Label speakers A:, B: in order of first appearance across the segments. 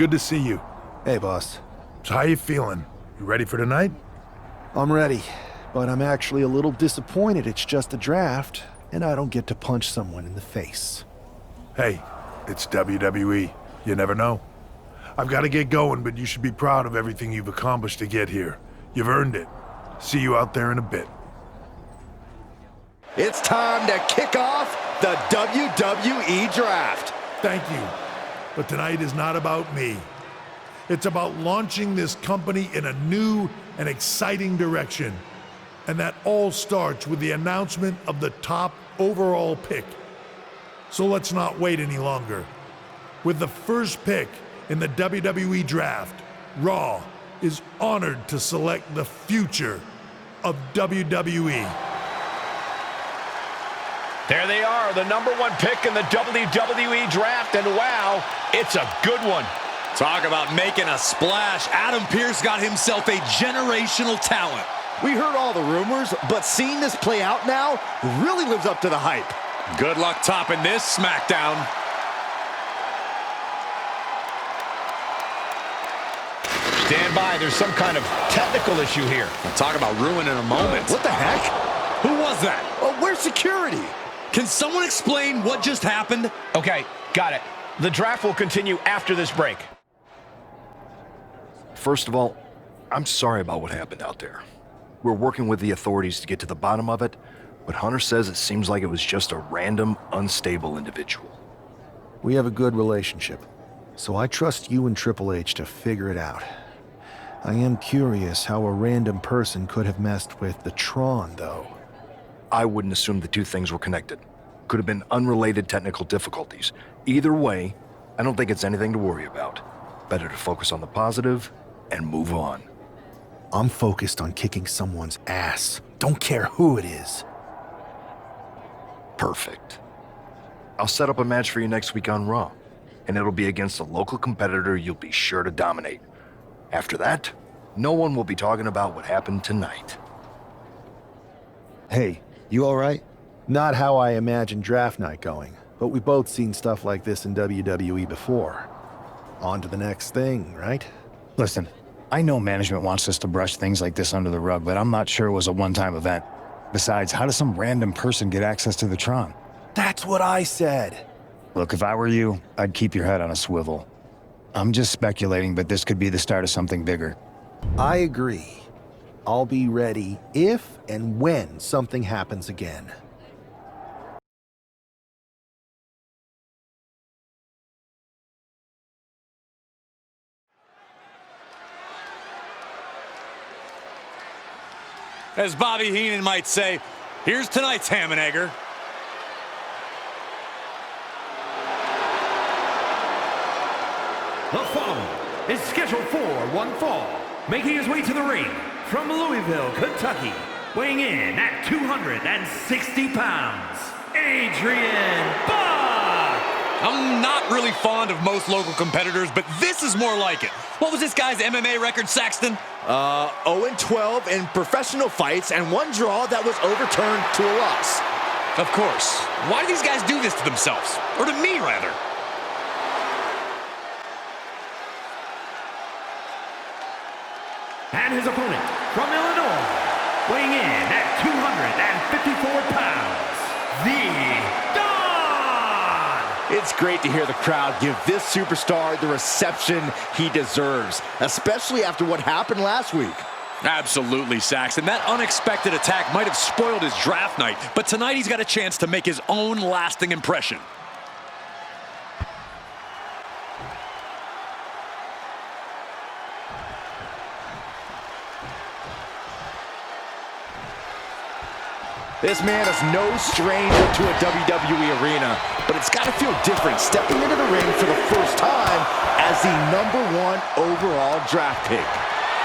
A: Good to see you.
B: Hey, boss.
A: So how you feeling? You ready for tonight?
B: I'm ready, but I'm actually a little disappointed it's just a draft, and I don't get to punch someone in the face.
A: Hey, it's WWE. You never know. I've got to get going, but you should be proud of everything you've accomplished to get here. You've earned it. See you out there in a bit.
C: It's time to kick off the WWE Draft.
A: Thank you. But tonight is not about me. It's about launching this company in a new and exciting direction. And that all starts with the announcement of the top overall pick. So let's not wait any longer. With the first pick in the WWE Draft, Raw is honored to select the future of WWE.
D: There they are, the #1 pick in the WWE Draft, and wow, it's a good one.
E: Talk about making a splash. Adam Pearce got himself a generational talent.
C: We heard all the rumors, but seeing this play out now really lives up to the hype.
E: Good luck topping this SmackDown.
D: Stand by, there's some kind of technical issue here.
E: Talk about ruining a moment.
C: What the heck?
E: Who was that?
C: Where's security?
E: Can someone explain what just happened?
D: Okay, got it. The draft will continue after this break.
F: First of all, I'm sorry about what happened out there. We're working with the authorities to get to the bottom of it, but Hunter says it seems like it was just a random, unstable individual.
B: We have a good relationship, so I trust you and Triple H to figure it out. I am curious how a random person could have messed with the Tron, though.
F: I wouldn't assume the two things were connected. Could have been unrelated technical difficulties. Either way, I don't think it's anything to worry about. Better to focus on the positive and move on.
B: I'm focused on kicking someone's ass. Don't care who it is.
F: Perfect. I'll set up a match for you next week on Raw, and it'll be against a local competitor you'll be sure to dominate. After that, no one will be talking about what happened tonight.
B: Hey, you all right? Not how I imagined draft night going, but we've both seen stuff like this in WWE before. On to the next thing, right?
G: Listen, I know management wants us to brush things like this under the rug, but I'm not sure it was a one-time event. Besides, how does some random person get access to the Tron?
B: That's what I said.
G: Look, if I were you, I'd keep your head on a swivel. I'm just speculating, but this could be the start of something bigger.
B: I agree. I'll be ready if and when something happens again.
E: As Bobby Heenan might say, here's tonight's ham and egger.
H: The following is scheduled for one fall, making his way to the ring from Louisville, Kentucky, weighing in at 260 pounds, Adrian Buck!
E: I'm not really fond of most local competitors, but this is more like it. What was this guy's MMA record, Saxton?
C: 0-12 in professional fights and one draw that was overturned to a loss.
E: Of course. Why do these guys do this to themselves? Or to me, rather?
H: And his opponent from Illinois, weighing in at 254 pounds, the Don!
C: It's great to hear the crowd give this superstar the reception he deserves, especially after what happened last week.
E: Absolutely, Saxton. That unexpected attack might have spoiled his draft night, but tonight he's got a chance to make his own lasting impression.
C: This man is no stranger to a WWE arena, but it's got to feel different stepping into the ring for the first time as the #1 overall draft pick.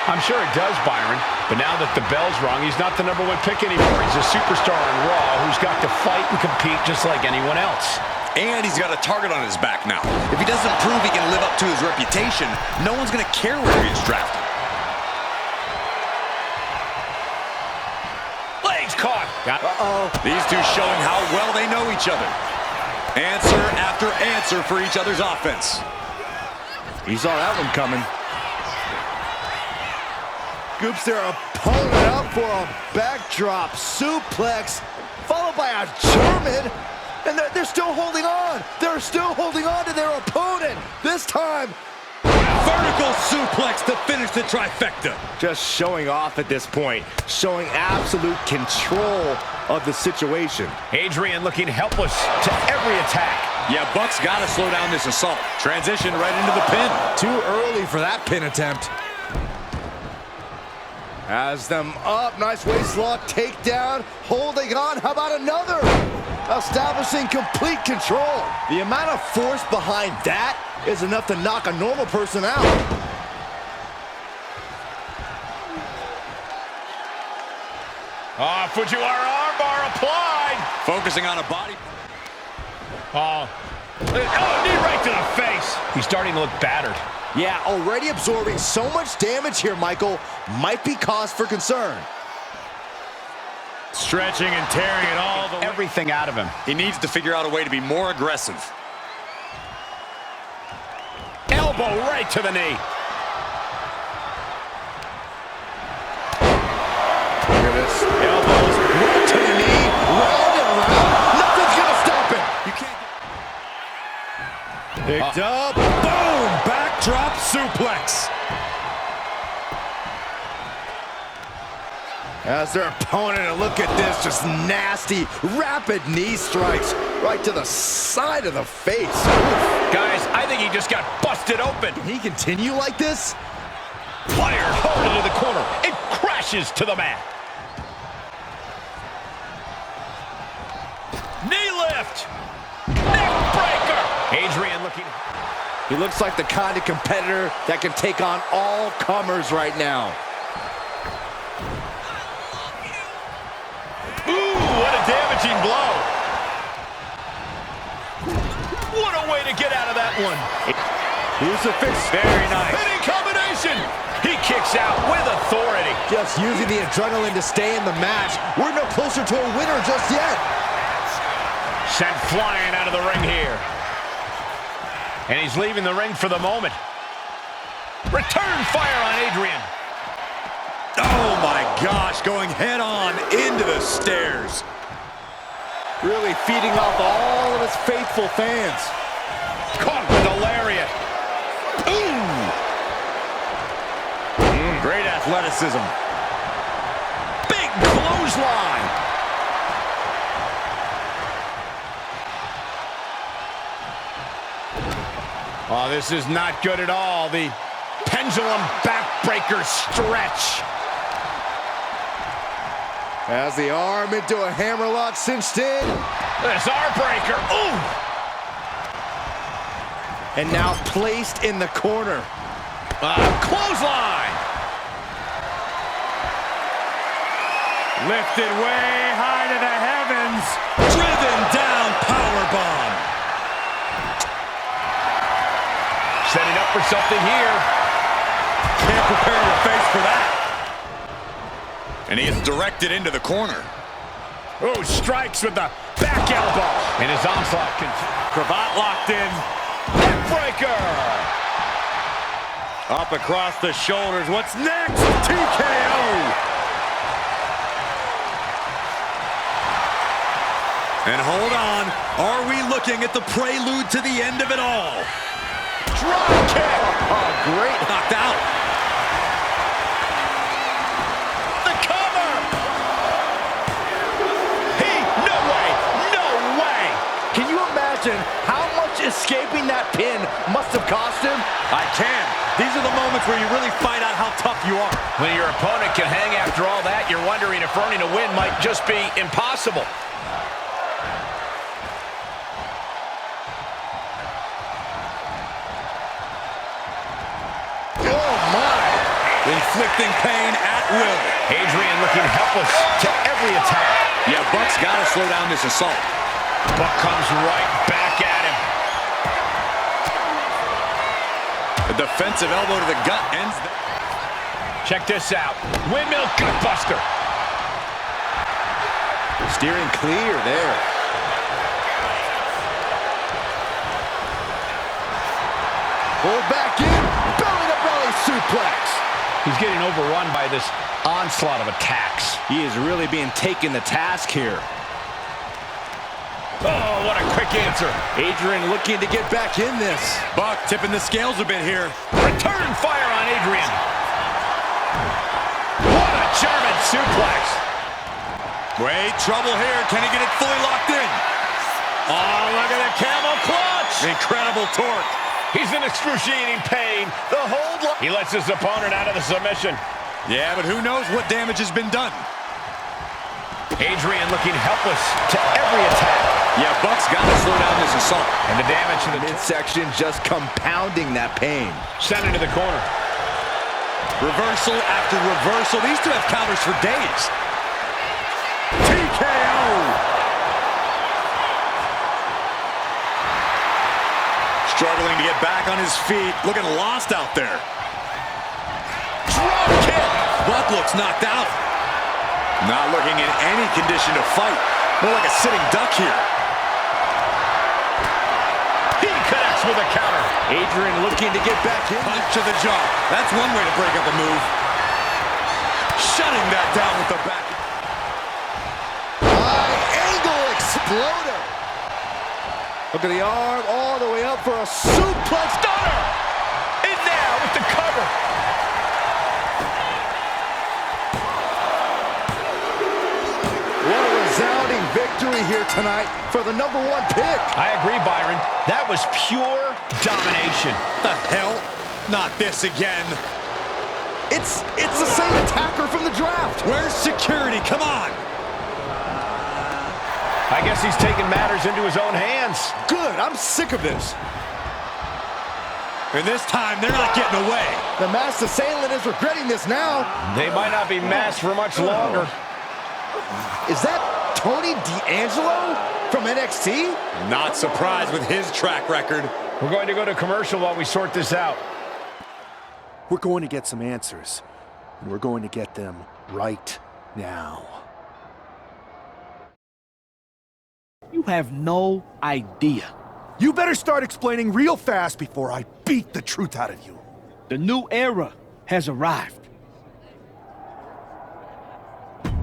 D: I'm sure it does, Byron, but now that the bell's rung, he's not the #1 pick anymore. He's a superstar on Raw who's got to fight and compete just like anyone else.
E: And he's got a target on his back now. If he doesn't prove he can live up to his reputation, no one's going to care where he is drafted.
D: Caught.
E: Uh-oh. These two showing how well they know each other. Answer after answer for each other's offense.
C: He saw that one coming. Scoops their opponent up for a backdrop suplex, followed by a German, and they're still holding on. They're still holding on to their opponent. This time,
E: Vertical suplex to finish the trifecta.
C: just showing off at this point, showing absolute control of the situation.
D: Adrian looking helpless to every attack.
E: Yeah, Buck's got to slow down this assault. Transition right into the pin.
C: Too early for that pin attempt. Has them up, nice waist lock, takedown, holding on, how about another? Establishing complete control. The amount of force behind that is enough to knock a normal person out.
D: Fujiwara armbar applied.
E: Focusing on a body.
D: Knee right to the face. He's starting to look battered.
C: Yeah, already absorbing so much damage here, Michael. Might be cause for concern.
D: Stretching and tearing it all the way. Everything out of him.
E: He needs to figure out a way to be more aggressive.
D: Elbow right to the knee.
C: Look at this. Elbows right to the knee. Round and round. Nothing's going to stop him. You can't. Picked up. Boom. Backdrop suplex. As their opponent, and look at this, just nasty, rapid knee strikes right to the side of the face. Oof.
D: Guys, I think he just got busted open.
C: Can he continue like this?
D: Fired hard into the corner. It crashes to the mat. Knee lift. Neck breaker. Adrian looking.
C: He looks like the kind of competitor that can take on all comers right now.
D: What a damaging blow. What a way to get out of that one.
C: Crucifix.
D: Very nice. Hitting combination. He kicks out with authority.
C: Just using the adrenaline to stay in the match. We're no closer to a winner just yet.
D: Sent flying out of the ring here. And he's leaving the ring for the moment. Return fire on Adrian.
E: Oh my gosh, going head on into the stairs.
C: Really feeding off all of his faithful fans.
D: Caught with a lariat.
C: Great athleticism.
D: Big clothesline. Oh, this is not good at all. The pendulum backbreaker stretch.
C: Has the arm into a hammerlock cinched in.
D: This arm breaker. Ooh!
C: And now placed in the corner.
D: Clothesline. Lifted way high to the heavens.
E: Driven down powerbomb.
D: Setting up for something here.
E: Can't prepare your face for that. And he is directed into the corner.
D: Oh, strikes with the back elbow. And his onslaught continues.
E: Cravat locked in.
D: Neckbreaker.
E: Up across the shoulders. What's next? TKO. And hold on. Are we looking at the prelude to the end of it all?
D: Drop kick.
C: Oh, great.
E: Knocked out.
D: The cover. No way. No way.
C: Can you imagine how much escaping that pin must have cost him?
E: I can. These are the moments where you really find out how tough you are.
D: When your opponent can hang after all that, you're wondering if earning a win might just be impossible.
E: Inflicting pain at will.
D: Adrian looking helpless to every attack.
E: Yeah, Buck's got to slow down this assault.
D: Buck comes right back at him.
E: The defensive elbow to the gut ends.
D: Check this out. Windmill gutbuster.
C: Steering clear there. Pulled back in. suplex.
D: He's getting overrun by this onslaught of attacks.
C: He is really being taken to task here.
D: Oh, what a quick answer.
C: Adrian looking to get back in this.
E: Buck tipping the scales a bit here.
D: Return fire on Adrian. What a German suplex.
E: Wait, trouble here. Can he get it fully locked in?
D: Oh, look at the camel clutch.
E: Incredible torque.
D: He's in excruciating pain. The hold. He lets his opponent out of the submission.
E: Yeah, but who knows what damage has been done.
D: Adrian looking helpless to every attack.
E: Yeah, Buck's got to slow down this assault.
D: And the damage to the
C: midsection just compounding that pain.
D: Sent into the corner.
E: Reversal after reversal. These two have counters for days. TKO. Struggling to get back on his feet. Looking lost out there. Drop kick. Buck looks knocked out. Not looking in any condition to fight. More like a sitting duck here.
D: He connects with a counter.
C: Adrian looking to get back in.
E: Punch to the jaw. That's one way to break up a move. Shutting that down with the back.
C: High angle exploder. Look at the arm all the way up for a suplex stunner.
D: In there with the cover.
C: What a resounding victory here tonight for the #1 pick.
D: I agree, Byron. That was pure domination.
E: The hell? Not this again.
C: It's the same attacker from the draft.
E: Where's security? Come on.
D: I guess he's taking matters into his own hands.
C: Good, I'm sick of this.
E: And this time, they're not getting away.
C: The masked assailant is regretting this now.
D: They might not be masked for much longer.
C: Is that Tony D'Angelo from NXT?
E: Not surprised with his track record.
D: We're going to go to commercial while we sort this out.
B: We're going to get some answers, and we're going to get them right now.
I: You have no idea.
B: You better start explaining real fast before I beat the truth out of you.
I: The new era has arrived.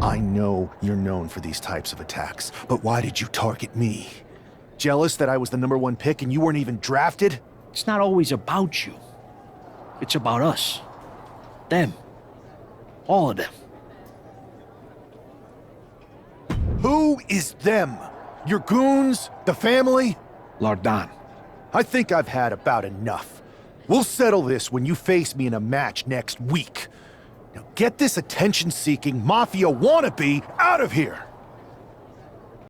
B: I know you're known for these types of attacks, but why did you target me? Jealous that I was the #1 pick and you weren't even drafted?
I: It's not always about you. It's about us. Them. All of them.
B: Who is them? Your goons? The family?
I: Lardan.
B: I think I've had about enough. We'll settle this when you face me in a match next week. Now get this attention-seeking mafia wannabe out of here!